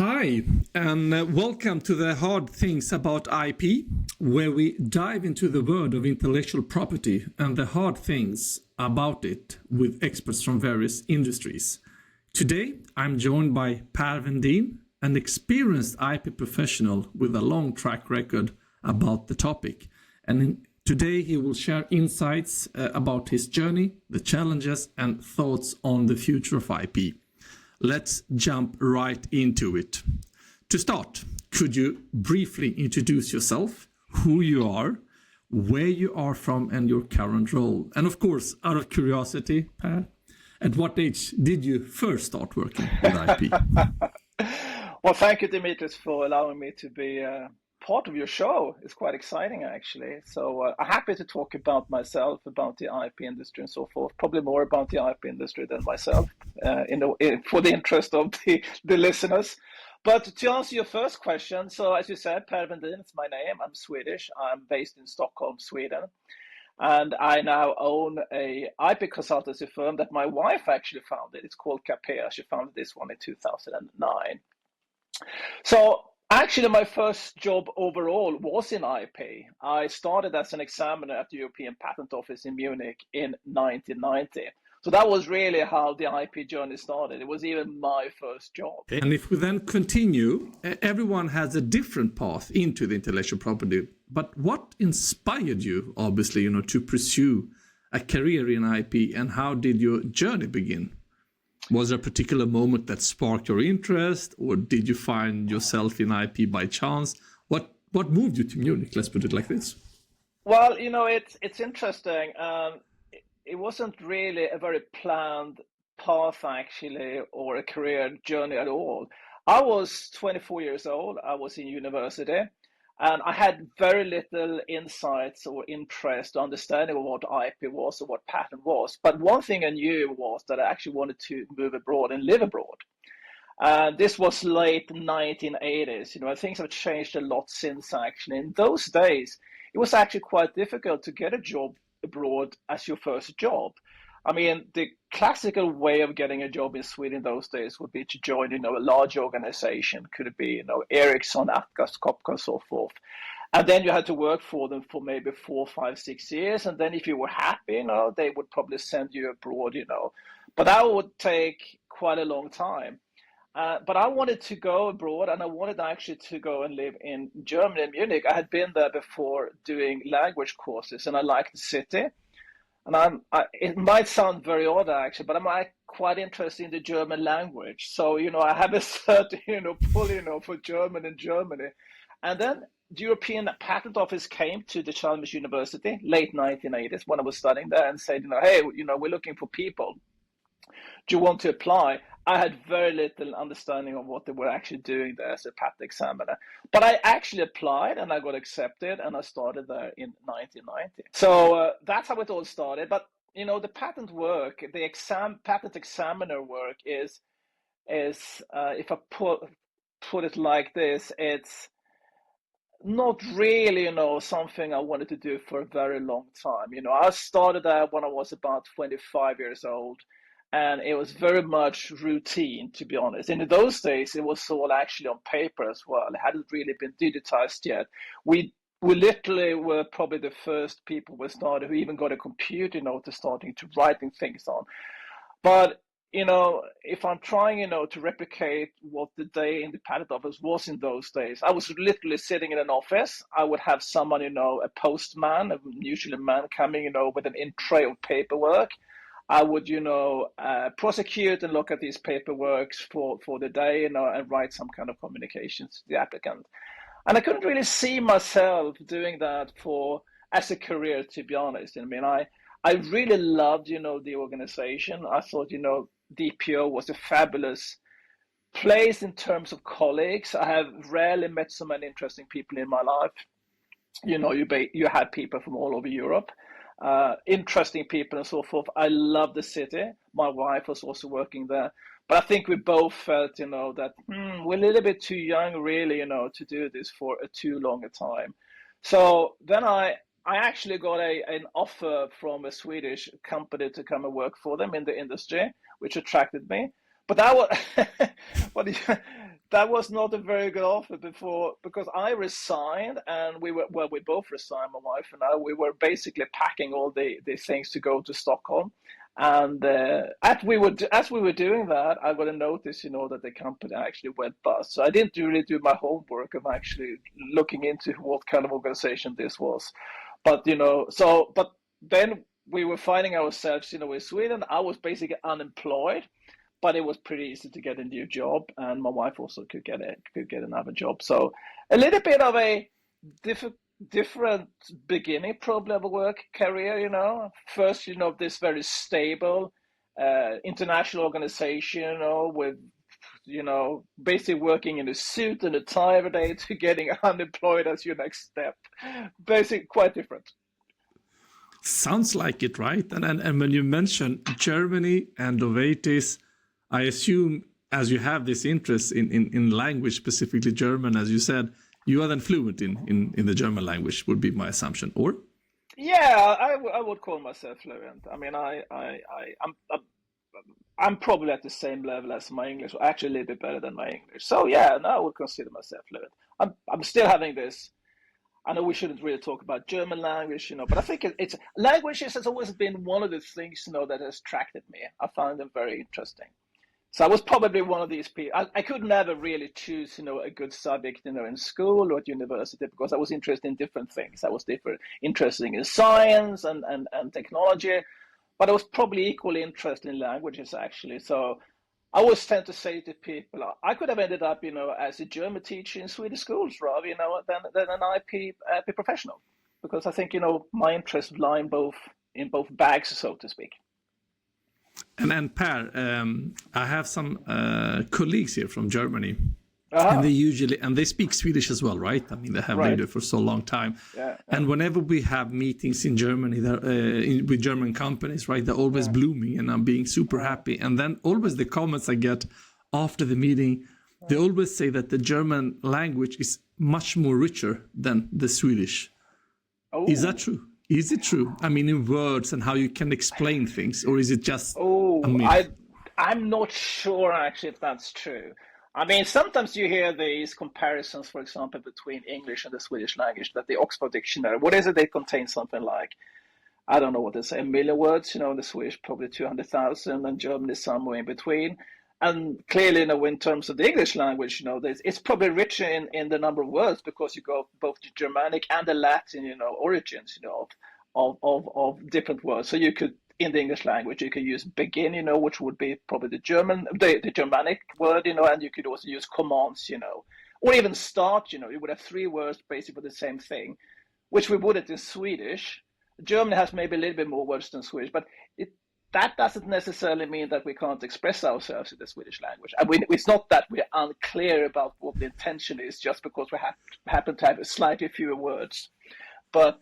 Hi, and welcome to the Hard Things About IP, where we dive into the world of intellectual property and the hard things about it with experts from various industries. Today, I'm joined by Wendin, an experienced IP professional with a long track record about the topic. And today, he will share insights about his journey, the challenges, and thoughts on the future of IP. Let's jump right into it. To start, could you briefly introduce yourself, who you are, where you are from, and your current role? And of course, out of curiosity, Per, at what age did you first start working with IP? Well, thank you, Dimitris, for allowing me to be part of your show. It's quite exciting, actually. So I'm happy to talk about myself, about the IP industry and so forth. Probably more about the IP industry than myself, for the interest of the listeners. But to answer your first question, so as you said, Per Wendin is my name. I'm Swedish. I'm based in Stockholm, Sweden. And I now own a IP consultancy firm that my wife actually founded. It's called Capea. She founded this one in 2009. So actually, my first job overall was in IP. I started as an examiner at the European Patent Office in Munich in 1990. So that was really how the IP journey started. It was even my first job. And if we then continue, everyone has a different path into the intellectual property. But what inspired you, obviously, to pursue a career in IP, and how did your journey begin? Was there a particular moment that sparked your interest, or did you find yourself in IP by chance? What moved you to Munich? Let's put it like this. Well, it's interesting. It wasn't really a very planned path, actually, or a career journey at all. I was 24 years old. I was in university, and I had very little insights or interest or understanding of what IP was or what patent was. But one thing I knew was that I actually wanted to move abroad and live abroad. This was late 1980s. Things have changed a lot since, actually. In those days, it was actually quite difficult to get a job abroad as your first job. I mean, the classical way of getting a job in Sweden those days would be to join, a large organization. Could it be, Ericsson, Atlas Copco, and so forth. And then you had to work for them for maybe 4, 5, 6 years. And then if you were happy, they would probably send you abroad, But that would take quite a long time. But I wanted to go abroad, and I wanted actually to go and live in Germany, in Munich. I had been there before doing language courses, and I liked the city. And it might sound very odd, actually, but I'm quite interested in the German language. So, I have a certain, pull, for German in Germany. And then the European Patent Office came to the Chalmers University, late 1980s, when I was studying there, and said, hey, we're looking for people. Do you want to apply? I had very little understanding of what they were actually doing there as a patent examiner. But I actually applied, and I got accepted, and I started there in 1990. So that's how it all started. But, the patent work, the patent examiner work is if I put it like this, it's not really, something I wanted to do for a very long time. I started that when I was about 25 years old. And it was very much routine, to be honest. And in those days, it was all actually on paper as well. It hadn't really been digitized yet. We literally were probably the first people who even got a computer, to starting to writing things on. But, if I'm trying, to replicate what the day in the patent office was in those days, I was literally sitting in an office. I would have someone, a postman, usually a man coming, with an in-tray of paperwork. I would, prosecute and look at these paperworks for the day, and write some kind of communications to the applicant. And I couldn't really see myself doing that as a career, to be honest. I really loved, the organization. I thought, DPO was a fabulous place in terms of colleagues. I have rarely met so many interesting people in my life. You had people from all over Europe. Interesting people and so forth. I love the city. My wife was also working there. But I think we both felt, that we're a little bit too young, really, to do this for a too long a time. So then I actually got an offer from a Swedish company to come and work for them in the industry, which attracted me. But that was, but that was not a very good offer before, because I resigned, and we both resigned, my wife and I. We were basically packing all the things to go to Stockholm. And as we were doing that, I got a notice, that the company actually went bust. So I didn't really do my homework of actually looking into what kind of organization this was. But but then we were finding ourselves, in Sweden. I was basically unemployed, but it was pretty easy to get a new job, and my wife also could get another job. So a little bit of a different beginning probably of a work career. First, this very stable international organization, with basically working in a suit and a tie every day, to getting unemployed as your next step. Basically, quite different. Sounds like it, right? And when you mention Germany and Novartis, I assume, as you have this interest in language, specifically German, as you said, you are then fluent in the German language, would be my assumption, or? Yeah, I would call myself fluent. I mean, I'm probably at the same level as my English, or actually a little bit better than my English. So yeah, no, I would consider myself fluent. I'm still having this. I know we shouldn't really talk about German language, but I think it's languages has always been one of the things, that has attracted me. I find them very interesting. So I was probably one of these people. I could never really choose, a good subject, in school or at university, because I was interested in different things. I was interested in science and technology, but I was probably equally interested in languages, actually. So I always tend to say to people, I could have ended up, as a German teacher in Swedish schools rather, than an IP professional, because I think, my interests lie in both bags, so to speak. And Per, I have some colleagues here from Germany, and Uh-huh. they speak Swedish as well, right? I mean, they have lived Right. there for so long time. Yeah. And whenever we have meetings in Germany with German companies, right, they're always blooming, and I'm being super happy. And then always the comments I get after the meeting, they always say that the German language is much more richer than the Swedish. Is that Oh. true? Is it true? I mean, in words and how you can explain things, or is it just a Oh, myth? I'm not sure actually if that's true. I mean, sometimes you hear these comparisons, for example, between English and the Swedish language, that the Oxford Dictionary, what is it? They contain something like, I don't know what they say, a million words, in the Swedish probably 200,000, and German is somewhere in between. And clearly, in terms of the English language, it's probably richer in the number of words, because you got both the Germanic and the Latin, origins, of different words. So you could, in the English language, you could use begin, which would be probably the Germanic word, and you could also use commands, or even start, you would have three words basically for the same thing, which we wouldn't in Swedish. German has maybe a little bit more words than Swedish, but that doesn't necessarily mean that we can't express ourselves in the Swedish language. I mean, it's not that we're unclear about what the intention is just because we happen to have a slightly fewer words. But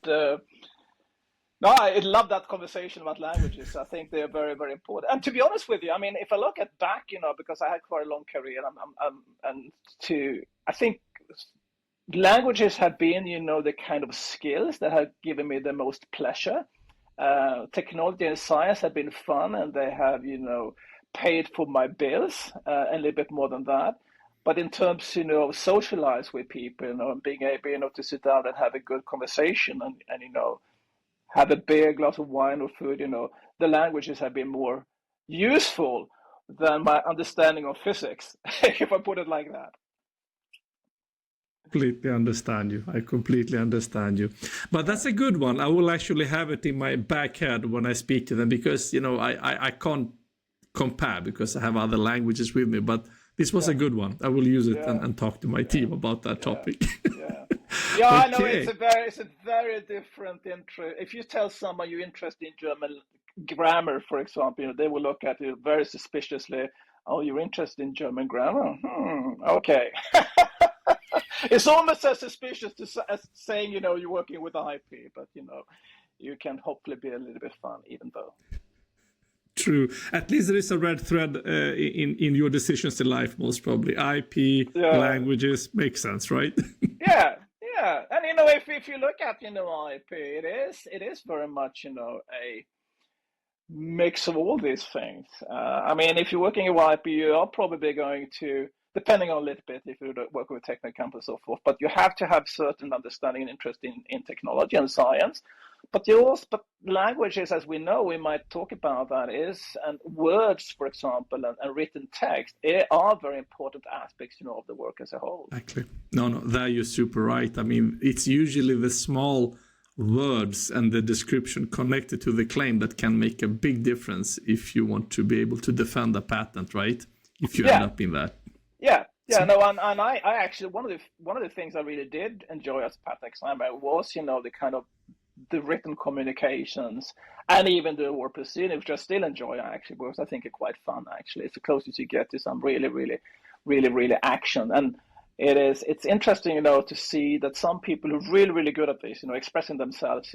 no, I love that conversation about languages. I think they are very, very important. And to be honest with you, I mean, if I look at back, because I had quite a long career, I think languages have been, the kind of skills that have given me the most pleasure. Technology and science have been fun, and they have, paid for my bills, and a little bit more than that. But in terms, of socialize with people, and being able, to sit down and have a good conversation, and have a beer, glass of wine or food, the languages have been more useful than my understanding of physics, if I put it like that. Completely understand you. I completely understand you. But that's a good one. I will actually have it in my back head when I speak to them, because, I can't compare because I have other languages with me. But this was Yeah, a good one. I will use it yeah, and talk to my yeah, team about that yeah, topic. yeah. Yeah, I know Okay. it's a very different interest. If you tell someone you're interested in German grammar, for example, they will look at you very suspiciously. Oh, you're interested in German grammar? Okay. It's almost as suspicious as saying, you're working with IP, but you can hopefully be a little bit fun, even though. True. At least there is a red thread in your decisions in life, most probably. IP, Yeah, languages, makes sense, right? yeah, yeah. And if you look at IP, it is very much a mix of all these things. I mean, if you're working with IP, you are probably going to. depending on a little bit if you work with technical companies and so forth. But you have to have certain understanding and interest in technology and science. But languages, as we know, we might talk about that is, and words, for example, and written text are very important aspects, of the work as a whole. Exactly. No, there you're super right. I mean, it's usually the small words and the description connected to the claim that can make a big difference if you want to be able to defend a patent, right? If you end up in that. Yeah. No, and I actually one of the things I really did enjoy as a patent examiner was, the kind of the written communications and even the word proceeding, which I still enjoy actually, because I think are quite fun actually. It's the closest you get to some really action. And it's interesting, to see that some people who are really good at this, expressing themselves,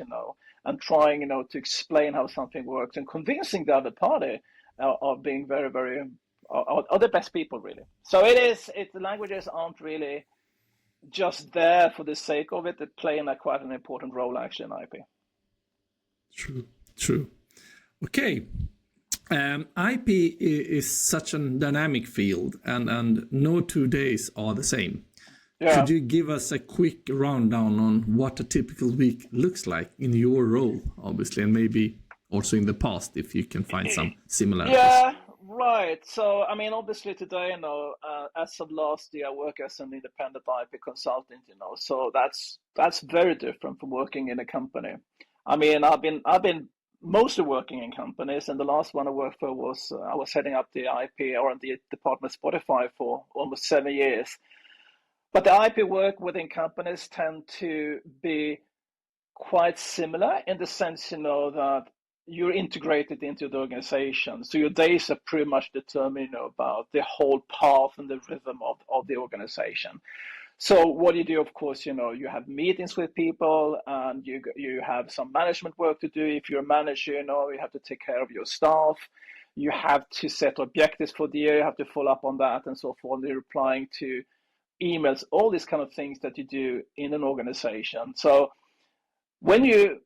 and trying, to explain how something works and convincing the other party of being very are the best people really. So the languages aren't really just there for the sake of it. They play quite an important role actually in IP. True. Okay. IP is such a dynamic field, and no 2 days are the same. Yeah. Could you give us a quick rundown on what a typical week looks like in your role, obviously, and maybe also in the past, if you can find some similarities? Yeah, right. So, I mean, obviously today, as of last year, I work as an independent IP consultant, so that's very different from working in a company. I mean, I've been mostly working in companies, and the last one I worked for was I was heading up the IP R&D department of Spotify for almost 7 years. But the IP work within companies tend to be quite similar in the sense, that you're integrated into the organization. So your days are pretty much determined about the whole path and the rhythm of the organization. So what you do, of course, you have meetings with people, and you have some management work to do. If you're a manager, you have to take care of your staff. You have to set objectives for the year. You have to follow up on that and so forth. You're replying to emails, all these kind of things that you do in an organization. So when you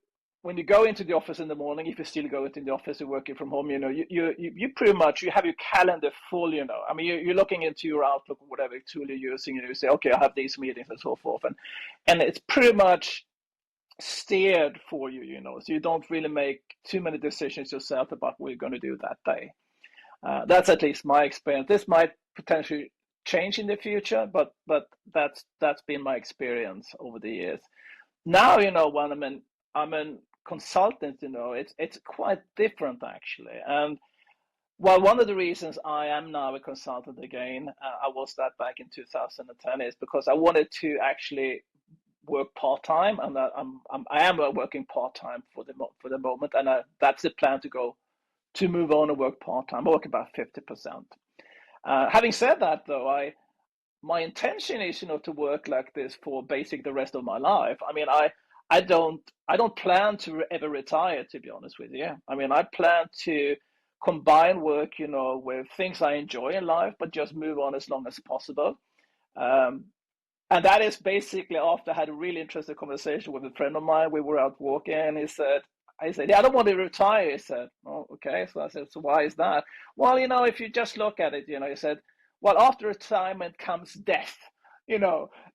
go into the office in the morning, if you still go into the office or working from home, you pretty much, you have your calendar full, I mean, you're looking into your Outlook or whatever tool you're using, and you say, okay, I have these meetings and so forth. And it's pretty much steered for you, so you don't really make too many decisions yourself about what you're going to do that day. That's at least my experience. This might potentially change in the future, but that's been my experience over the years. Now, when I'm a consultant, it's quite different actually. And well, one of the reasons I am now a consultant again, I was that back in 2010, is because I wanted to actually work part time, and I am working part time for the moment, and that's the plan to move on and work part time. I work about 50%. Having said that, though, my intention is, to work like this for basically the rest of my life. I mean, I don't plan to ever retire, to be honest with you. I mean, I plan to combine work, with things I enjoy in life, but just move on as long as possible. And that is basically after I had a really interesting conversation with a friend of mine. We were out walking, and I said, yeah, I don't want to retire. He said, oh, okay. So I said, so why is that? Well, if you just look at it, he said, well, after retirement comes death, and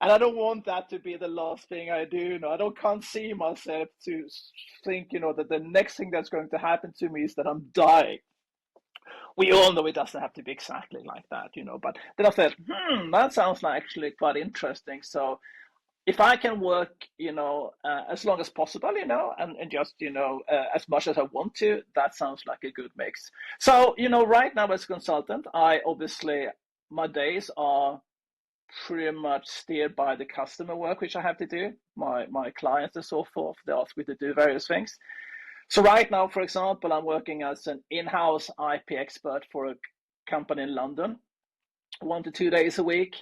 I don't want that to be the last thing I do. Can't see myself to think, that the next thing that's going to happen to me is that I'm dying. We all know it doesn't have to be exactly like that, but then I said, that sounds like actually quite interesting. So if I can work, as long as possible, and just, as much as I want to, that sounds like a good mix. So, right now as a consultant, my days are pretty much steered by the customer work, which I have to do, my clients and so forth. They ask me to do various things. So right now, for example, I'm working as an in-house IP expert for a company in London, 1 to 2 days a week.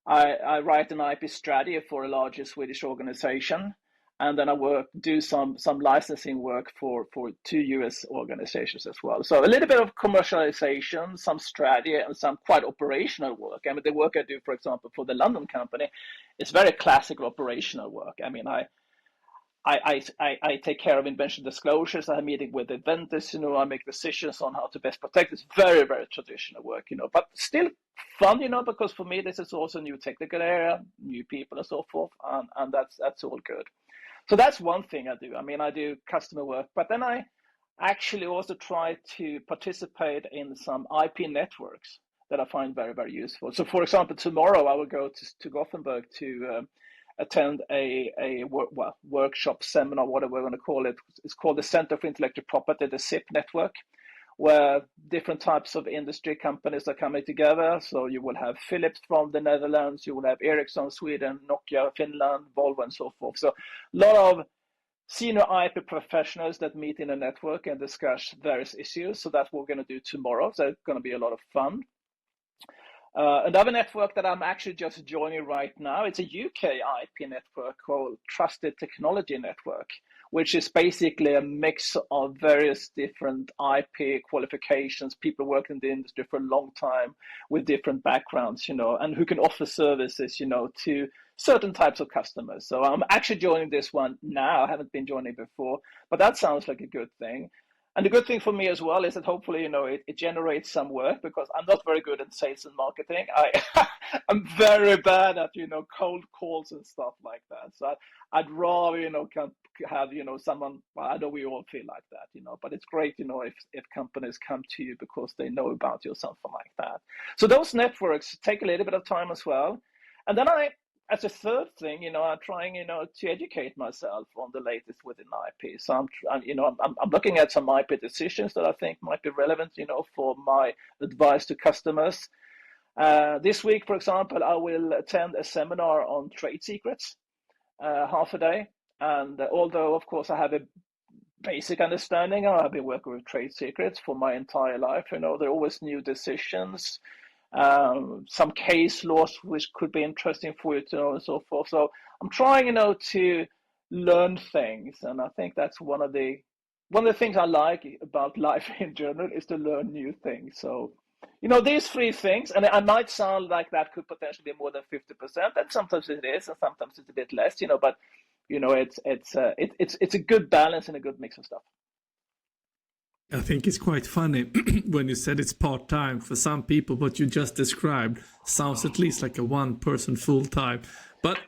I write an IP strategy for a larger Swedish organization, and then I do some licensing work for 2 US organizations as well. So a little bit of commercialization, some strategy, and some quite operational work. I mean, the work I do, for example, for the London company is very classical operational work. I mean, I take care of invention disclosures. I have meeting with the vendors, I make decisions on how to best protect. It's very, very traditional work, but still fun, because for me, this is also a new technical area, new people and so forth. And that's all good. So that's one thing I do. I mean, I do customer work, but then I actually also try to participate in some IP networks that I find very, very useful. So, for example, tomorrow I will go to Gothenburg to attend a workshop, seminar, whatever we're going to call it. It's called the Center for Intellectual Property, the CIP network, where different types of industry companies are coming together. So you will have Philips from the Netherlands, you will have Ericsson, Sweden, Nokia, Finland, Volvo, and so forth. So a lot of senior IP professionals that meet in a network and discuss various issues. So that's what we're going to do tomorrow. So it's going to be a lot of fun. Another network that I'm actually just joining right now, it's a UK IP network called Trusted Technology Network, which is basically a mix of various different IP qualifications, people working in the industry for a long time with different backgrounds, and who can offer services, to certain types of customers. So I'm actually joining this one now. I haven't been joining before, but that sounds like a good thing. And the good thing for me as well is that hopefully, it generates some work, because I'm not very good at sales and marketing. I'm very bad at, cold calls and stuff like that. So I'd rather, have, someone, well, I know we all feel like that, but it's great, if companies come to you because they know about you or something like that. So those networks take a little bit of time as well. And then as a third thing, I'm trying, to educate myself on the latest within IP. So I'm looking at some IP decisions that I think might be relevant, for my advice to customers. This week, for example, I will attend a seminar on trade secrets, half a day. And although, of course, I have a basic understanding, I've been working with trade secrets for my entire life. There are always new decisions, some case laws which could be interesting for you to know, and so forth. So I'm trying, to learn things, and I think that's one of the things I like about life in general, is to learn new things. So, these three things, and it might sound like that could potentially be more than 50%, and sometimes it is, and sometimes it's a bit less, but it's a good balance and a good mix of stuff. I think it's quite funny when you said it's part-time. For some people, what you just described sounds at least like a one-person full-time. But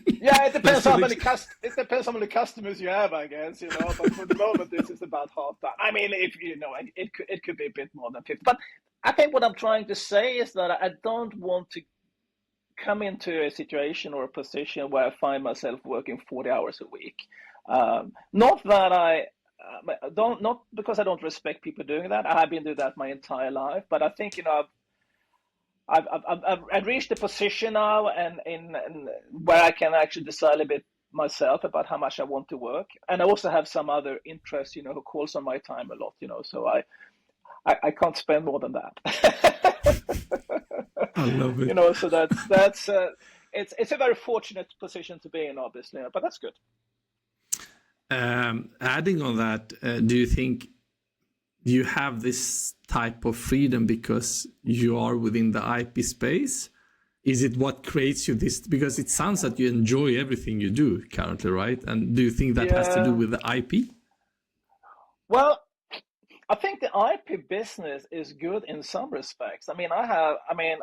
yeah, it depends how many customers you have, I guess. But for the moment, this is about half-time. I mean, if it could be a bit more than 50. But I think what I'm trying to say is that I don't want to come into a situation or a position where I find myself working 40 hours a week. Not that not because I don't respect people doing that. I have been doing that my entire life, but I think I've reached a position now, and where I can actually decide a bit myself about how much I want to work, and I also have some other interests, who calls on my time a lot, So I can't spend more than that. I love it. So that's it's a very fortunate position to be in, obviously, but that's good. Adding on that, do you think you have this type of freedom because you are within the IP space? Is it what creates you this? Because it sounds that you enjoy everything you do currently, right? And do you think that has to do with the IP? Well, I think the IP business is good in some respects. I mean,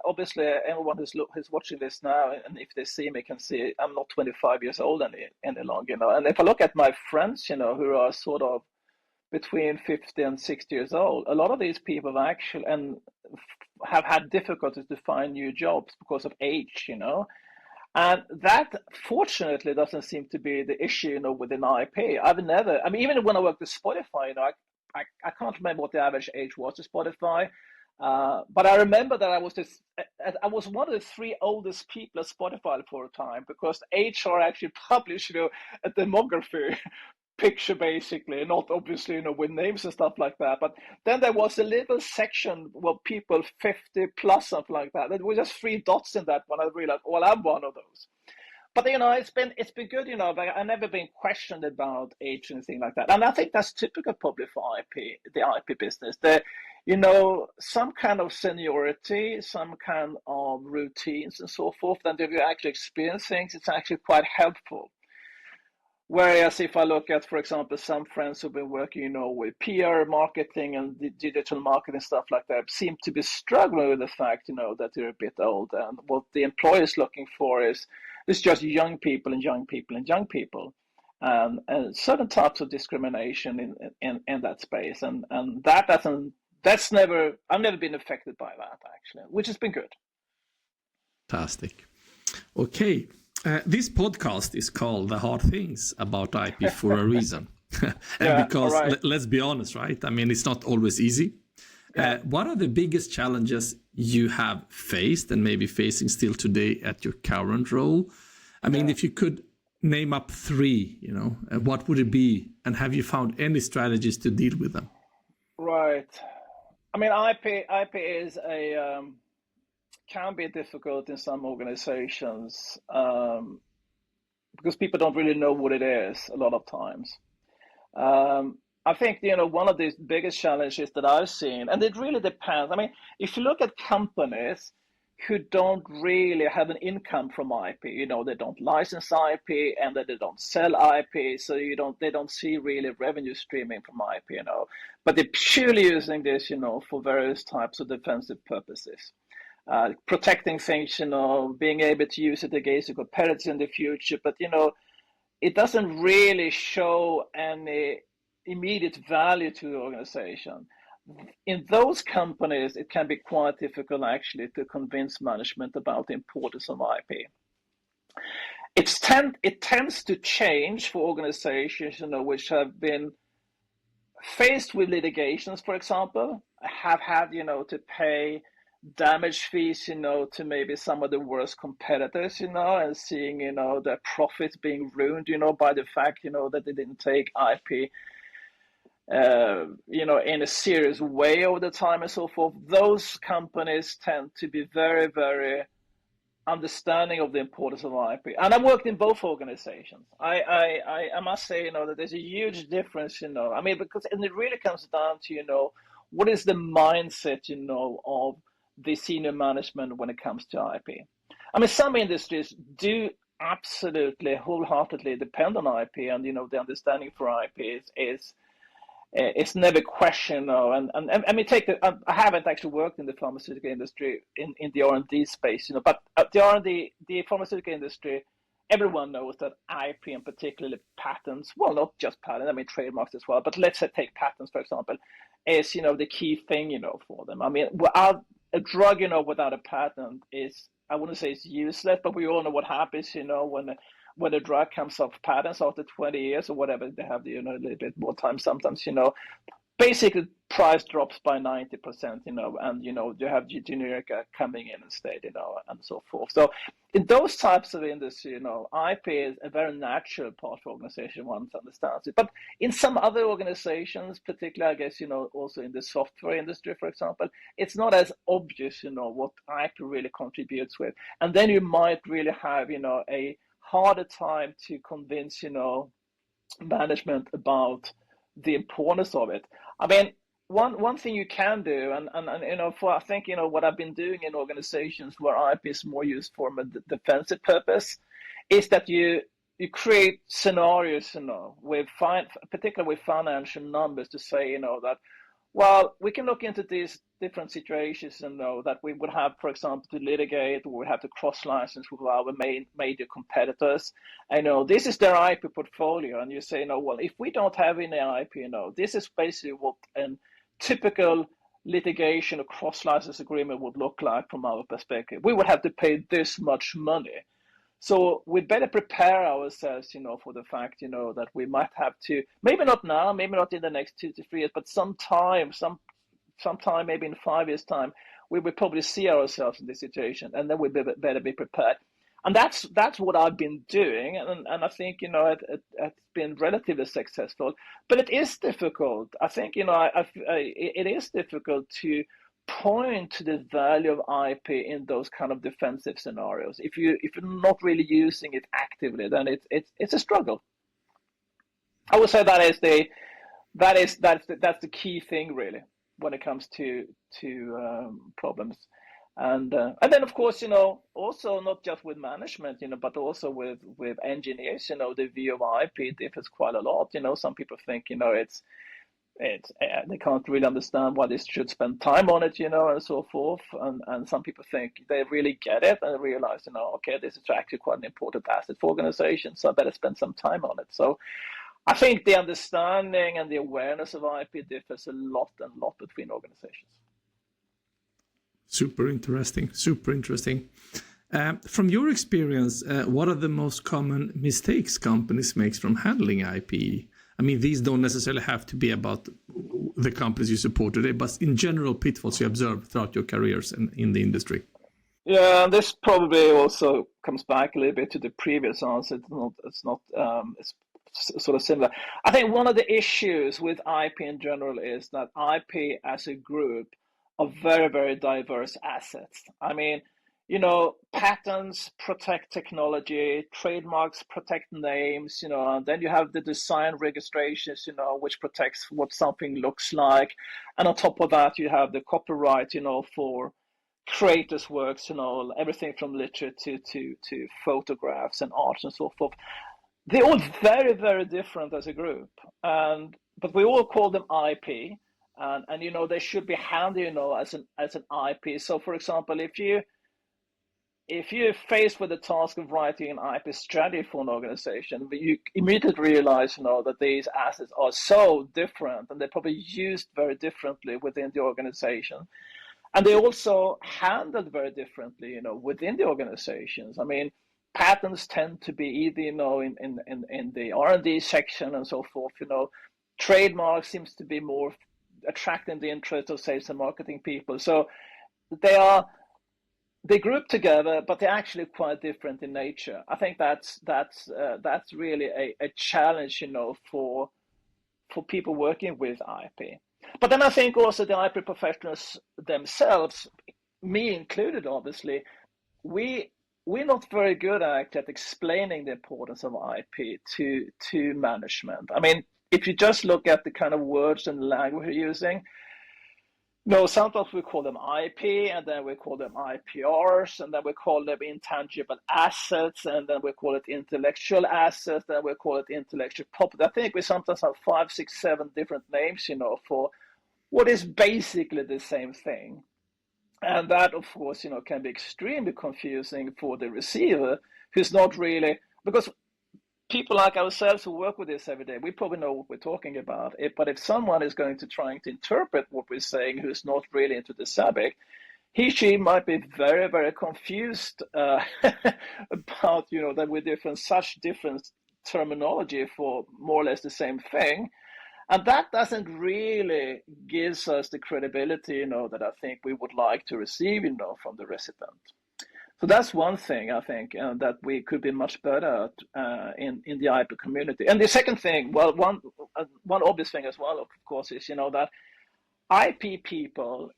obviously, anyone who's watching this now, and if they see me, can see I'm not 25 years old any longer, And if I look at my friends, who are sort of between 50 and 60 years old, a lot of these people actually have had difficulties to find new jobs because of age, And that, fortunately, doesn't seem to be the issue, within IP. Even when I worked with Spotify, I can't remember what the average age was to Spotify, but I remember that I was one of the three oldest people at Spotify for a time, because HR actually published, a demography picture, basically, not obviously, with names and stuff like that. But then there was a little section where people 50 plus, something like that. There were just three dots in that one. I realized, well, I'm one of those. But it's been good, like I've never been questioned about age or anything like that. And I think that's typical probably for the IP business. Some kind of seniority, some kind of routines and so forth. And if you actually experience things, it's actually quite helpful. Whereas if I look at, for example, some friends who've been working, with PR marketing and digital marketing stuff like that, seem to be struggling with the fact, that they're a bit old, and what the employer is looking for is just young people and young people and young people, and certain types of discrimination in that space, and I've never been affected by that actually, which has been good. Fantastic. Okay. This podcast is called The Hard Things About IP for a reason. And Yeah, all because, right. let's be honest, right? I mean, it's not always easy. Yeah. What are the biggest challenges you have faced and maybe facing still today at your current role? I mean, if you could name up three, what would it be? And have you found any strategies to deal with them? Right. I mean, IP is can be difficult in some organizations, because people don't really know what it is a lot of times. I think, one of the biggest challenges that I've seen, and it really depends. I mean, if you look at companies who don't really have an income from IP, they don't license IP and that they don't sell IP, so they don't see really revenue streaming from IP, but they're purely using this, for various types of defensive purposes. Protecting things, being able to use it against your competitors in the future, but it doesn't really show any immediate value to the organization. In those companies, it can be quite difficult actually to convince management about the importance of IP. It tends to change for organizations, which have been faced with litigations, for example, have had, to pay damage fees, to maybe some of the worst competitors, and seeing, their profits being ruined, by the fact, that they didn't take IP, in a serious way over the time and so forth. Those companies tend to be very, very understanding of the importance of IP. And I've worked in both organizations. I must say, that there's a huge difference, I mean, because and it really comes down to, what is the mindset, of the senior management when it comes to IP. I mean, some industries do absolutely wholeheartedly depend on IP, and, the understanding for IP is it's never questioned. And I mean, I haven't actually worked in the pharmaceutical industry in the R&D space, but the R&D, the pharmaceutical industry, everyone knows that IP and particularly patents, well, not just patents, I mean trademarks as well, but let's say take patents for example, is the key thing for them. I mean, without a drug, without a patent is, I wouldn't say it's useless, but we all know what happens, when a drug comes off patents after 20 years or whatever, they have a little bit more time sometimes, basically price drops by 90%, and you have generic coming in instead, and so forth. So in those types of industry, IP is a very natural part of organization once understands it. But in some other organizations, particularly I guess, also in the software industry, for example, it's not as obvious, what IP really contributes with. And then you might really have, a harder time to convince, management about the importance of it. I mean, one thing you can do, and for I think what I've been doing in organizations where IP is more used for a defensive purpose, is that you create scenarios, particularly with financial numbers, to say that, well, we can look into these different situations and know that we would have, for example, to litigate, or we have to cross-license with our major competitors. I know this is their IP portfolio, and you say, well, if we don't have any IP, this is basically what a typical litigation or cross-license agreement would look like from our perspective. We would have to pay this much money. So we'd better prepare ourselves, for the fact, that we might have to, maybe not now, maybe not in the next 2 to 3 years, but sometime, maybe in 5 years' time, we will probably see ourselves in this situation, and then we better be prepared. And that's what I've been doing, and I think it's been relatively successful. But it is difficult. I think it is difficult to point to the value of IP in those kind of defensive scenarios. If you're not really using it actively, then it's a struggle. I would say that's the key thing really when it comes to problems. And then of course, also not just with management, but also with engineers, the view of IP differs quite a lot. Some people think, it's they can't really understand why they should spend time on it, and so forth. And some people think they really get it and realize, okay, this is actually quite an important asset for organizations, so I better spend some time on it. So I think the understanding and the awareness of IP differs a lot between organizations. Super interesting. Super interesting. From your experience, what are the most common mistakes companies make from handling IP? I mean, these don't necessarily have to be about the companies you support today, but in general, pitfalls you observe throughout your careers in the industry. Yeah, and this probably also comes back a little bit to the previous answer. It's sort of similar. I think one of the issues with IP in general is that IP as a group are very, very diverse assets. I mean, patents protect technology, trademarks protect names, and then you have the design registrations, which protects what something looks like. And on top of that, you have the copyright, for creators' works, everything from literature to photographs and art and so forth. They're all very, very different as a group, but we all call them IP, and they should be handled, as an IP. So, for example, if you're faced with the task of writing an IP strategy for an organization, but you immediately realize, that these assets are so different and they're probably used very differently within the organization. And they also handled very differently, within the organizations. I mean, patents tend to be either, in the R&D section and so forth. Trademark seems to be more attracting the interest of sales and marketing people. So they group together, but they're actually quite different in nature. I think that's really a challenge, for people working with IP. But then I think also the IP professionals themselves, me included, obviously, we're not very good at explaining the importance of IP to management. I mean, if you just look at the kind of words and language we're using, no, sometimes we call them IP, and then we call them IPRs, and then we call them intangible assets, and then we call it intellectual assets, then we call it intellectual property. I think we sometimes have 5, 6, 7 different names, for what is basically the same thing. And that, of course, can be extremely confusing for the receiver, who's not really, because people like ourselves who work with this every day, we probably know what we're talking about. But if someone is going to trying to interpret what we're saying, who's not really into the subject, she might be very, very confused about, that we're such different terminology for more or less the same thing. And that doesn't really gives us the credibility, that I think we would like to receive, from the recipient. So that's one thing I think that we could be much better at in the IP community. And the second thing, well, one obvious thing as well, of course, is that IP people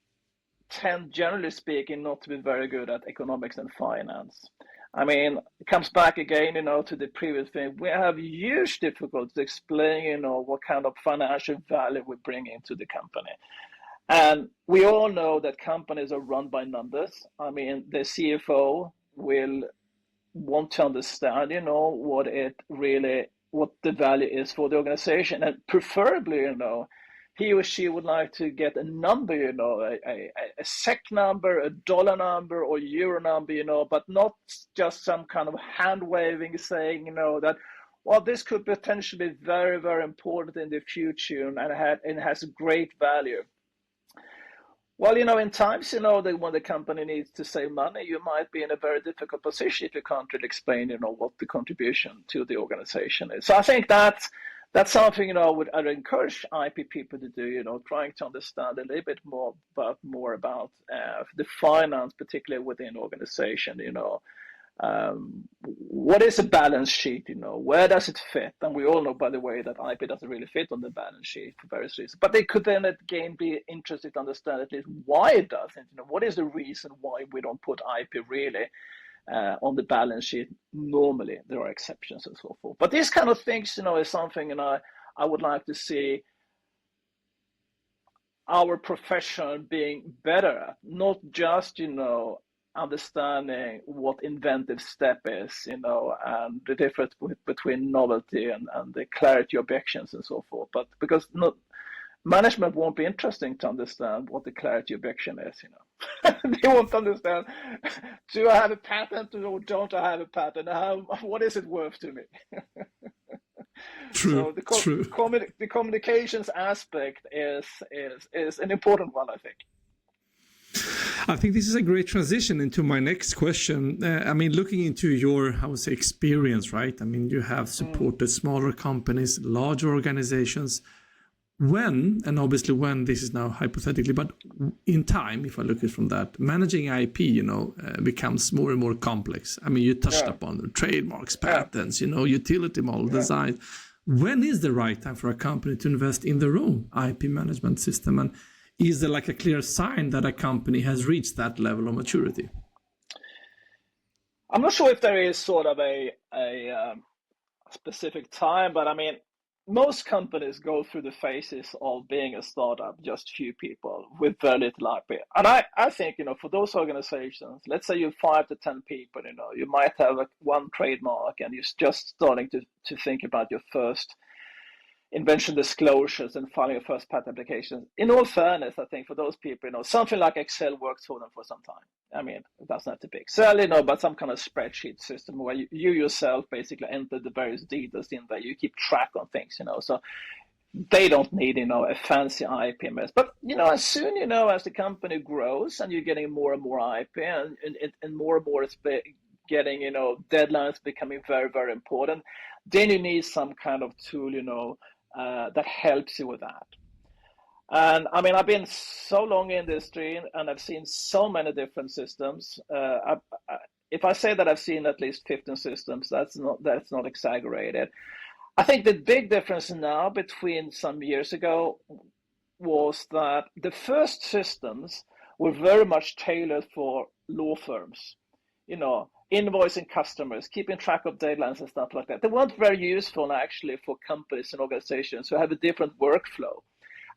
tend, generally speaking, not to be very good at economics and finance. I mean, it comes back again, to the previous thing. We have huge difficulties explaining, what kind of financial value we bring into the company. And we all know that companies are run by numbers. I mean, the CFO will want to understand, what the value is for the organization. And preferably, he or she would like to get a number, a SEK number, a dollar number, or euro number, but not just some kind of hand waving saying, that, well, this could potentially be very, very important in the future and it has great value. Well, in times, that when the company needs to save money, you might be in a very difficult position if you can't really explain, what the contribution to the organization is. So I think that's something, I'd encourage IP people to do, trying to understand a little bit more about the finance, particularly within organization, what is a balance sheet, where does it fit? And we all know, by the way, that IP doesn't really fit on the balance sheet for various reasons. But they could then again be interested to understand at least why it doesn't, what is the reason why we don't put IP really on the balance sheet normally. There are exceptions and so forth. But these kind of things, is something, I would like to see our profession being better at, not just, understanding what inventive step is, and the difference between novelty and the clarity objections and so forth. But because not management won't be interesting to understand what the clarity objection is, They won't understand, do I have a patent or don't I have a patent? What is it worth to me? True, So true. the communications aspect is an important one, I think. I think this is a great transition into my next question. I mean, looking into your, I would say, experience, right? I mean, you have supported smaller companies, larger organizations. When, and obviously when this is now hypothetically, but in time, if I look at it from that, managing IP, becomes more and more complex. I mean, you touched upon the trademarks, patents, utility model design. When is the right time for a company to invest in their own IP management system? And is there like a clear sign that a company has reached that level of maturity? I'm not sure if there is sort of a specific time, but I mean, most companies go through the phases of being a startup, just few people with very little IP. And I think, for those organizations, let's say you're 5 to 10 people, you might have one trademark and you're just starting to think about your first invention disclosures and filing your first patent application. In all fairness, I think for those people, something like Excel works for them for some time. I mean, it doesn't have to be Excel, but some kind of spreadsheet system where you yourself basically enter the various details in there. You keep track on things, so they don't need, a fancy IPMS. But, as soon, as the company grows and you're getting more and more IP and more it's getting, deadlines becoming very, very important, then you need some kind of tool, that helps you with that. And I mean, I've been so long in the industry and I've seen so many different systems. If I say that I've seen at least 15 systems, that's not exaggerated. I think the big difference now between some years ago was that the first systems were very much tailored for law firms, invoicing customers, keeping track of deadlines and stuff like that. They weren't very useful actually for companies and organizations who have a different workflow.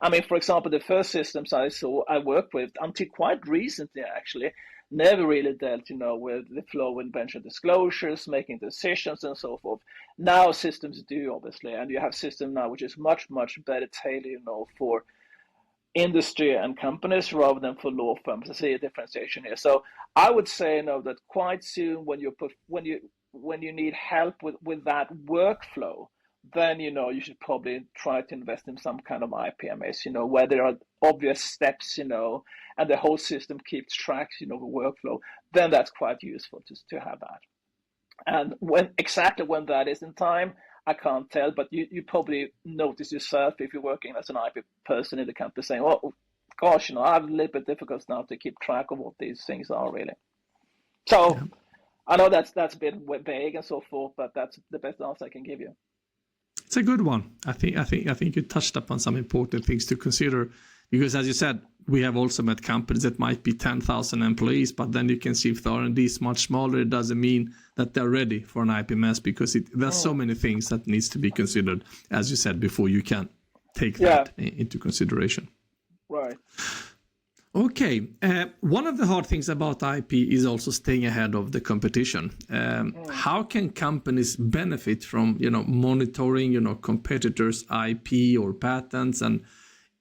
I mean, for example, the first systems I worked with until quite recently actually never really dealt, with the flow of invention disclosures, making decisions and so forth. Now systems do, obviously, and you have system now which is much, much better tailored, for industry and companies rather than for law firms. I see a differentiation here. So I would say that quite soon when you need help with that workflow, then you should probably try to invest in some kind of IPMS, where there are obvious steps, and the whole system keeps track, the workflow. Then that's quite useful to have that. And when that is in time, I can't tell, but you probably notice yourself if you're working as an IP person in the company saying, "Oh, gosh, I have a little bit difficult now to keep track of what these things are really." So I know that's a bit vague and so forth, but that's the best answer I can give you. It's a good one. I think you touched upon some important things to consider, because as you said, we have also met companies that might be 10,000 employees, but then you can see if the R&D is much smaller, it doesn't mean that they're ready for an IPMS, because there's so many things that needs to be considered, as you said, before you can take that into consideration. Right. Okay. One of the hard things about IP is also staying ahead of the competition. How can companies benefit from, monitoring, competitors' IP or patents? And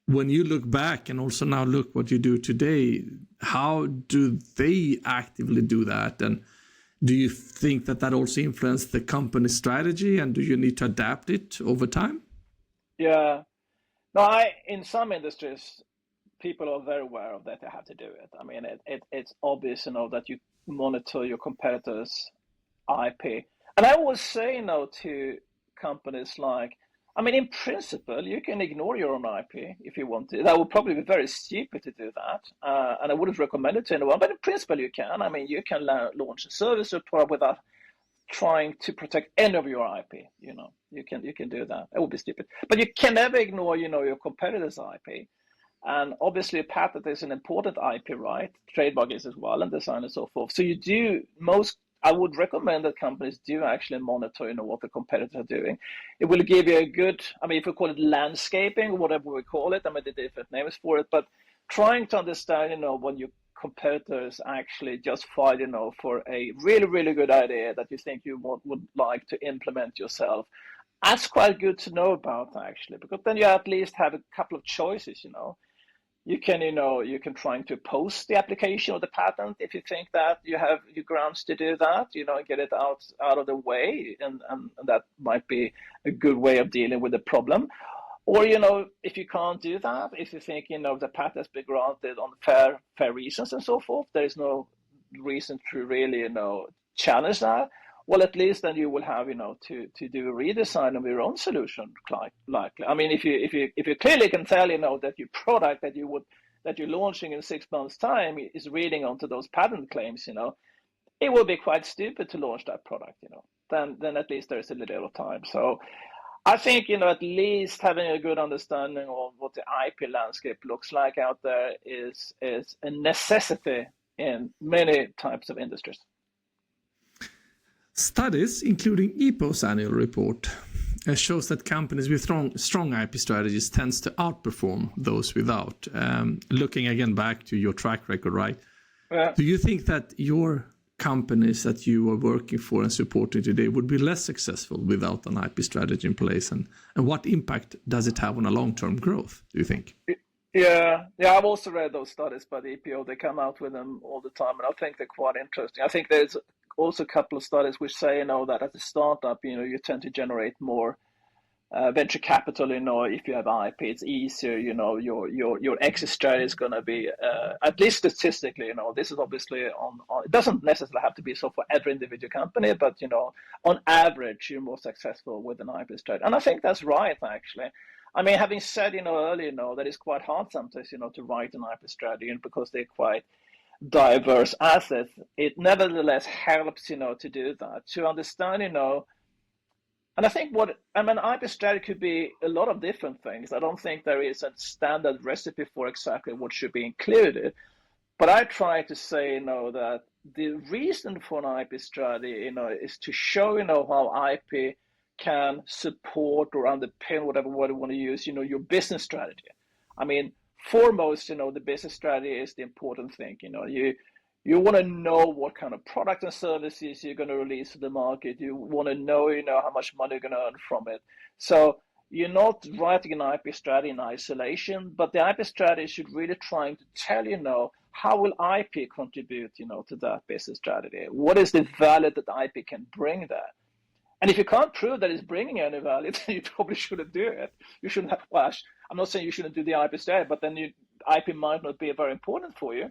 when you look back and also now look what you do today, how do they actively do that? And do you think that also influences the company's strategy? And do you need to adapt it over time? Yeah. No, in some industries, people are very aware of that they have to do it. I mean, it's obvious, that you monitor your competitors' IP. And I always say, to companies like, I mean, in principle, you can ignore your own IP if you want to. That would probably be very stupid to do that. And I wouldn't recommend it to anyone, but in principle, you can. I mean, you can launch a service or product without trying to protect any of your IP. You can do that. It would be stupid. But you can never ignore, your competitors' IP. And obviously, patent is an important IP right. Trademark is as well, and design and so forth. So I would recommend that companies do actually monitor, what the competitors are doing. It will give you a good, if we call it landscaping, whatever we call it, the different names for it, but trying to understand, when your competitors actually just fight, for a really, really good idea that you think you would like to implement yourself. That's quite good to know about, actually, because then you at least have a couple of choices. You can try to oppose the application of the patent if you think that you have your grounds to do that, get it out of the way, and that might be a good way of dealing with the problem. Or, if you can't do that, if you think, the patent has been granted on fair reasons and so forth, there is no reason to really, challenge that. Well, at least then you will have, to do a redesign of your own solution, likely. If you clearly can tell, that your product that you're launching in 6 months' time is reading onto those patent claims, it will be quite stupid to launch that product, Then at least there's a little bit of time. So I think, at least having a good understanding of what the IP landscape looks like out there is a necessity in many types of industries. Studies, including EPO's annual report, shows that companies with strong IP strategies tends to outperform those without. Looking again back to your track record, right? Yeah. Do you think that your companies that you are working for and supporting today would be less successful without an IP strategy in place? And what impact does it have on a long-term growth, do you think? Yeah, I've also read those studies by the EPO. They come out with them all the time, and I think they're quite interesting. I think there's also a couple of studies which say, that as a startup, you tend to generate more venture capital. If you have IP, it's easier. Your exit strategy is going to be, at least statistically. This is obviously on. It doesn't necessarily have to be so for every individual company, but on average, you're more successful with an IP strategy, and I think that's right, actually. Having said, earlier, that it's quite hard sometimes, to write an IP strategy, and because they're quite diverse assets, it nevertheless helps, to do that, to understand, and I think IP strategy could be a lot of different things. I don't think there is a standard recipe for exactly what should be included, but I try to say, that the reason for an IP strategy, is to show, how IP can support or underpin, whatever word you want to use, your business strategy. Foremost, the business strategy is the important thing. You want to know what kind of product and services you're going to release to the market. You want to know, how much money you're going to earn from it. So you're not writing an IP strategy in isolation, but the IP strategy should really try to tell, how will IP contribute, to that business strategy? What is the value that IP can bring there? And if you can't prove that it's bringing any value, then you probably shouldn't do it. You shouldn't have, I'm not saying you shouldn't do the IP strategy, but then IP might not be very important for you.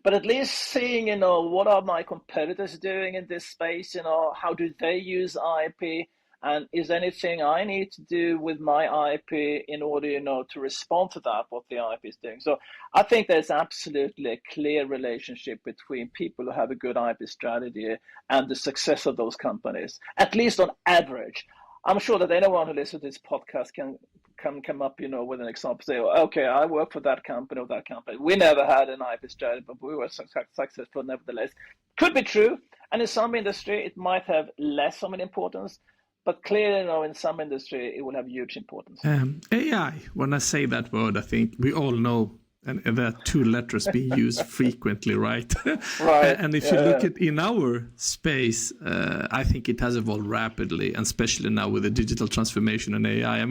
But at least seeing, what are my competitors doing in this space? How do they use IP? And is there anything I need to do with my IP in order, to respond to that, what the IP is doing? So I think there's absolutely a clear relationship between people who have a good IP strategy and the success of those companies, at least on average. I'm sure that anyone who listens to this podcast can come up, with an example, say, okay, I work for that company or that company. We never had an IP strategy, but we were successful nevertheless. Could be true. And in some industry, it might have less of an importance. But clearly, in some industry, it will have huge importance. AI, when I say that word, I think we all know, and there are two letters being used frequently, right? Right. And if you look at in our space, I think it has evolved rapidly, and especially now with the digital transformation and AI.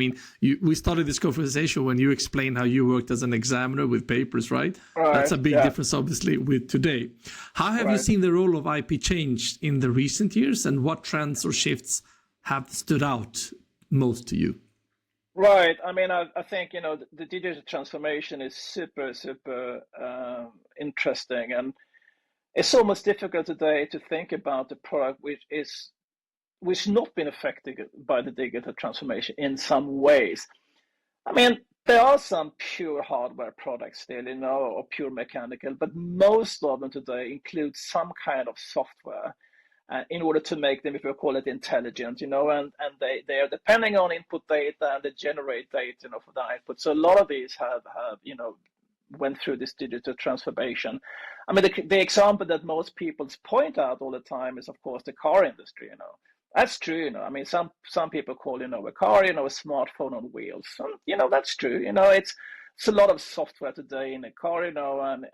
We started this conversation when you explained how you worked as an examiner with papers, right? That's a big difference, obviously, with today. How have you seen the role of IP change in the recent years, and what trends or shifts have stood out most to you? Right. I think, the digital transformation is super, super interesting. And it's almost difficult today to think about a product which not been affected by the digital transformation in some ways. There are some pure hardware products still, or pure mechanical, but most of them today include some kind of software. In order to make them, if we call it intelligent, and they are depending on input data, and they generate data, for the output. So a lot of these have went through this digital transformation. I mean, the example that most people point out all the time is, of course, the car industry. That's true. I mean, some people call a car, a smartphone on wheels. That's true. It's a lot of software today in a car, and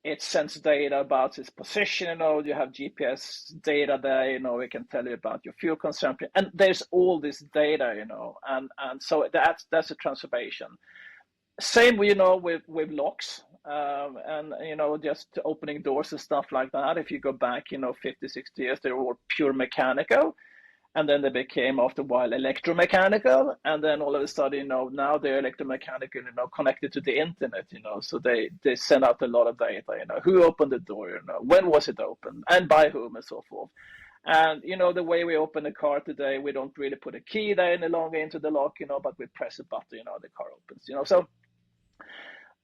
it sends data about its position. You have GPS data there. It can tell you about your fuel consumption, and there's all this data. And so that's a transformation. Same, with locks, and just opening doors and stuff like that. If you go back, 50, 60 years, they were all pure mechanical, and then they became after a while electromechanical, and then all of a sudden, now they're electromechanical, connected to the internet, so they send out a lot of data, who opened the door, when was it opened, and by whom, and so forth. And the way we open a car today, we don't really put a key there any longer into the lock, but we press a button, the car opens, so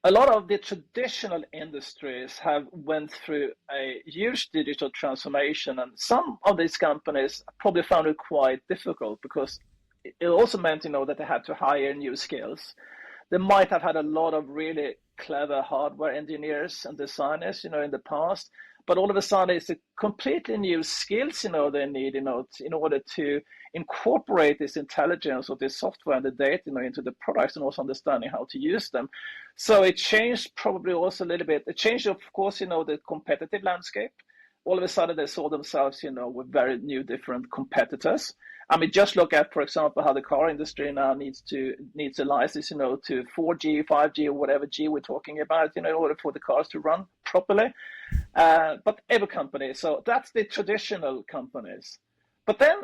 a lot of the traditional industries have went through a huge digital transformation, and some of these companies probably found it quite difficult because it also meant, that they had to hire new skills. They might have had a lot of really clever hardware engineers and designers, in the past, but all of a sudden it's a completely new skills, they need, in order to incorporate this intelligence of this software and the data, into the products, and also understanding how to use them. So it changed probably also a little bit. It changed, of course, the competitive landscape. All of a sudden they saw themselves, with very new, different competitors. I mean, just look at, for example, how the car industry now needs a license, to 4G, 5G, or whatever G we're talking about, in order for the cars to run properly. But every company, so that's the traditional companies. But then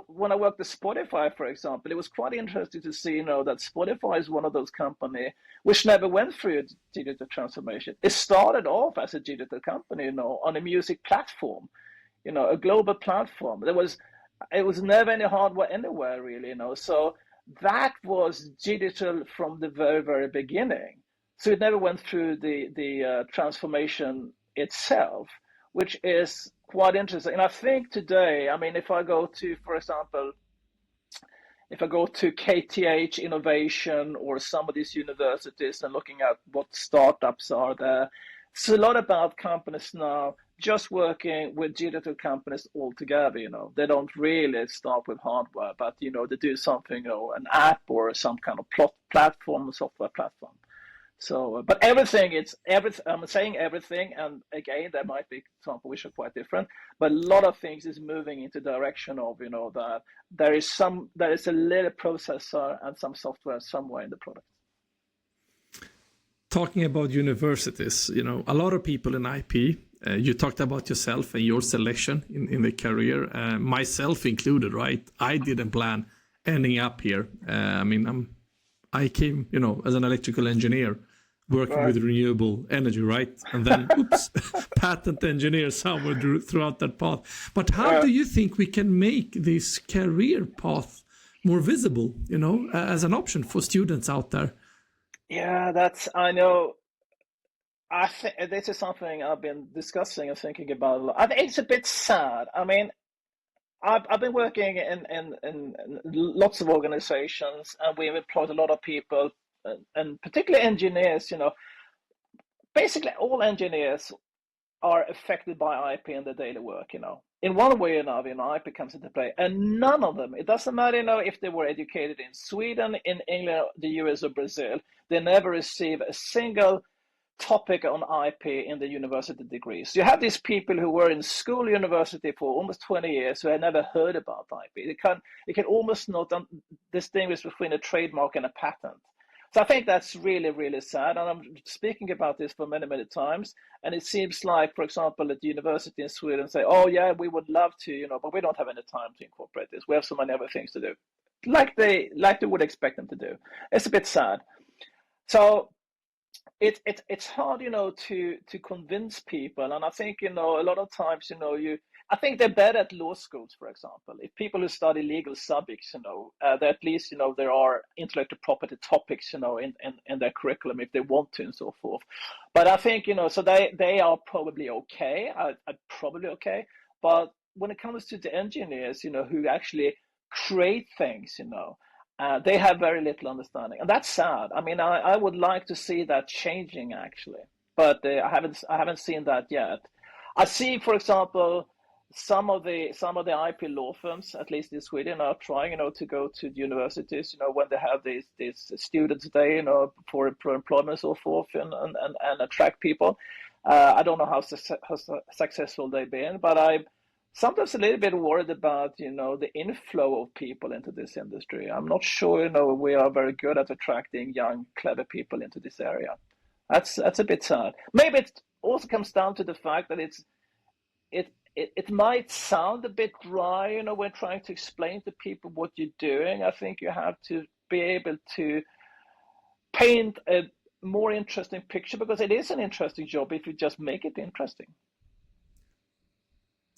when I worked at Spotify, for example, it was quite interesting to see, that Spotify is one of those companies which never went through a digital transformation. It started off as a digital company, on a music platform, a global platform. It was never any hardware anywhere, really, So that was digital from the very, very beginning. So it never went through the transformation itself, which is quite interesting. And I think today, I mean, if I go to, for example, KTH Innovation or some of these universities and looking at what startups are there, it's a lot about companies now just working with digital companies altogether. They don't really start with hardware, but they do something, an app or some kind of platform, software platform. So, but I'm saying everything, and again, there might be examples which are quite different, but a lot of things is moving into the direction of, that there is a little processor and some software somewhere in the product. Talking about universities, a lot of people in IP, you talked about yourself and your selection in the career, myself included, right? I didn't plan ending up here. I came, as an electrical engineer, working with renewable energy, right? And then, patent engineer somewhere throughout that path. But how do you think we can make this career path more visible, as an option for students out there? Yeah, I know. I think this is something I've been discussing and thinking about a lot. I think it's a bit sad. I mean, I've been working in lots of organizations, and we've employed a lot of people, and particularly engineers. Basically all engineers are affected by IP in their daily work. In one way or another, IP comes into play, and none of them. It doesn't matter, if they were educated in Sweden, in England, the US, or Brazil. They never receive a single topic on IP in the university degrees. So you have these people who were in school, university for almost 20 years who had never heard about IP. They can almost not distinguish between a trademark and a patent. So I think that's really, really sad. And I'm speaking about this for many, many times. And it seems like, for example, at the university in Sweden say, oh, yeah, we would love to, but we don't have any time to incorporate this. We have so many other things to do, like they would expect them to do. It's a bit sad. So it's hard, to convince people. And I think, a lot of times, I think they're better at law schools, for example. If people who study legal subjects, that at least, there are intellectual property topics, in their curriculum if they want to and so forth. But I think, so they are probably okay. I'm probably okay. But when it comes to the engineers, who actually create things, They have very little understanding, and that's sad. I mean, I would like to see that changing actually, but I haven't seen that yet. I see, for example, some of the IP law firms, at least in Sweden, are trying, to go to the universities, when they have these students day, for employment and so forth, and attract people. I don't know how successful they've been, but I'm sometimes a little bit worried about, the inflow of people into this industry. I'm not sure, we are very good at attracting young, clever people into this area. That's a bit sad. Maybe it also comes down to the fact that it might sound a bit dry, when trying to explain to people what you're doing. I think you have to be able to paint a more interesting picture, because it is an interesting job if you just make it interesting.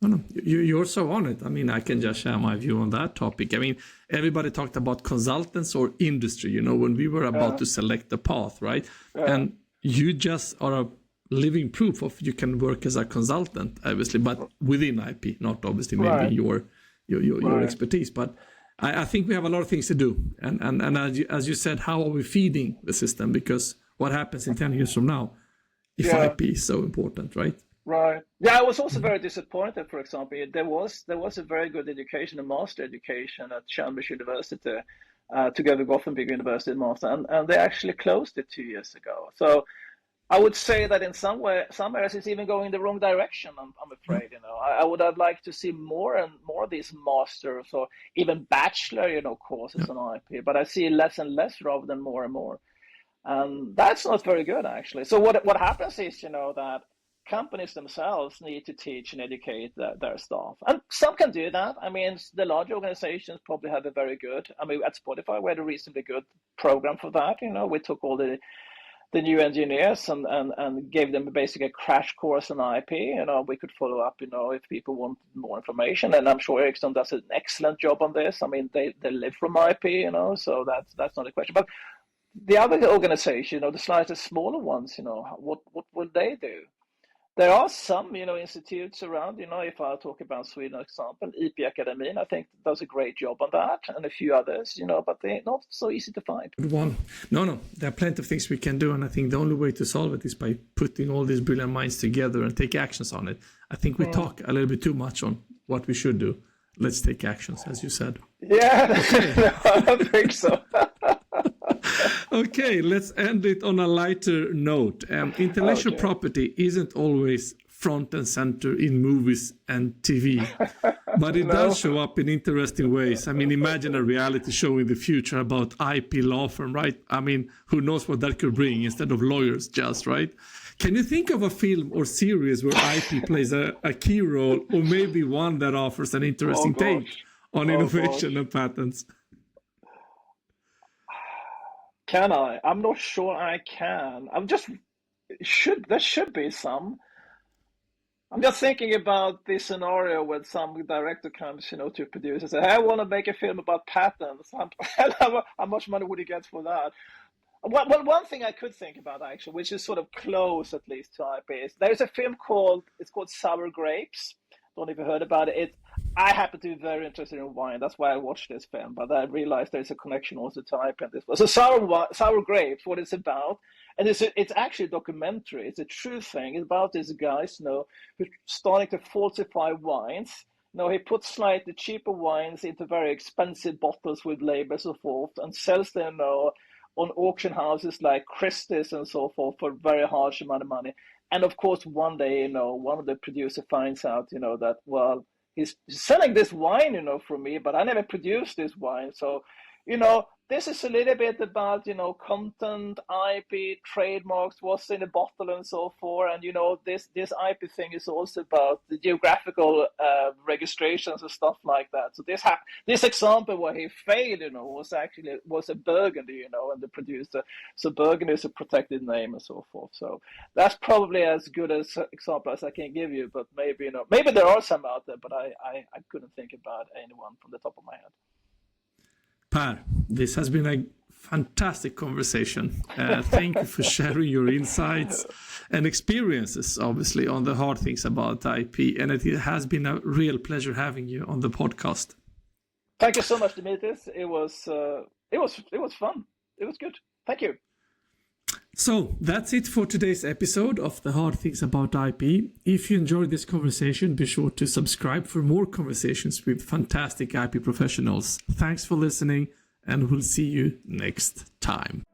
No, you're so on it. I mean, I can just share my view on that topic. I mean, everybody talked about consultants or industry, when we were about to select the path, right? And you just are a living proof of you can work as a consultant, obviously, but within IP, not obviously maybe your expertise. But I think we have a lot of things to do. And as you said, how are we feeding the system? Because what happens in 10 years from now if IP is so important, right? Right. Yeah, I was also very disappointed, for example. There was a very good education, a master education at Cambridge University, together with Gothenburg University Master, and they actually closed it 2 years ago. So I would say that in some areas it's even going the wrong direction, I'm afraid. I would have liked to see more and more of these masters or even bachelor, courses on IP, but I see less and less rather than more and more. And that's not very good, actually. So what happens is, that companies themselves need to teach and educate their staff. And some can do that. I mean, the large organizations probably have a very good, I mean, at Spotify, we had a reasonably good program for that. We took all the new engineers and gave them basically a crash course on IP. We could follow up, if people want more information. And I'm sure Ericsson does an excellent job on this. I mean, they live from IP, so that's not a question. But the other organization, the slightly smaller ones, what will they do? There are some, institutes around, if I talk about Sweden, for example, IP Academy, I think does a great job on that, and a few others, but they're not so easy to find. One, no, there are plenty of things we can do, and I think the only way to solve it is by putting all these brilliant minds together and take actions on it. I think we talk a little bit too much on what we should do. Let's take actions, as you said. Yeah, I think so. Okay, let's end it on a lighter note. Intellectual property isn't always front and center in movies and TV, but it does show up in interesting ways. I mean, imagine a reality show in the future about IP law firm, right? I mean, who knows what that could bring instead of lawyers just, right? Can you think of a film or series where IP plays a key role, or maybe one that offers an interesting take on innovation and patents? Can I? I'm not sure I can. There should be some. I'm just thinking about this scenario when some director comes, to produce and say, "Hey, I want to make a film about patents." How much money would he get for that? Well, one thing I could think about actually, which is sort of close at least to IP, is there's a film called Sour Grapes. Don't know if you heard about it. I happen to be very interested in wine. That's why I watched this film. But I realized there's a connection also to IP and this. So Sour Grapes, what it's about, and it's actually a documentary. It's a true thing. It's about these guys, who's starting to falsify wines. He puts slightly cheaper wines into very expensive bottles with labels and so forth, and sells them, on auction houses like Christie's and so forth for very harsh amount of money. And of course, one day, one of the producers finds out, that, well, he's selling this wine, for me, but I never produced this wine. So, this is a little bit about, content, IP, trademarks, what's in a bottle and so forth. And, this IP thing is also about the geographical registrations and stuff like that. So this example where he failed, was a Burgundy, and the producer. So Burgundy is a protected name and so forth. So that's probably as good as example as I can give you. But maybe, maybe there are some out there, but I couldn't think about anyone from the top of my head. Per, this has been a fantastic conversation. Thank you for sharing your insights and experiences, obviously, on the hard things about IP. And it has been a real pleasure having you on the podcast. Thank you so much, Dimitris. It was fun. It was good. Thank you. So that's it for today's episode of The Hard Things About IP. If you enjoyed this conversation, be sure to subscribe for more conversations with fantastic IP professionals. Thanks for listening, and we'll see you next time.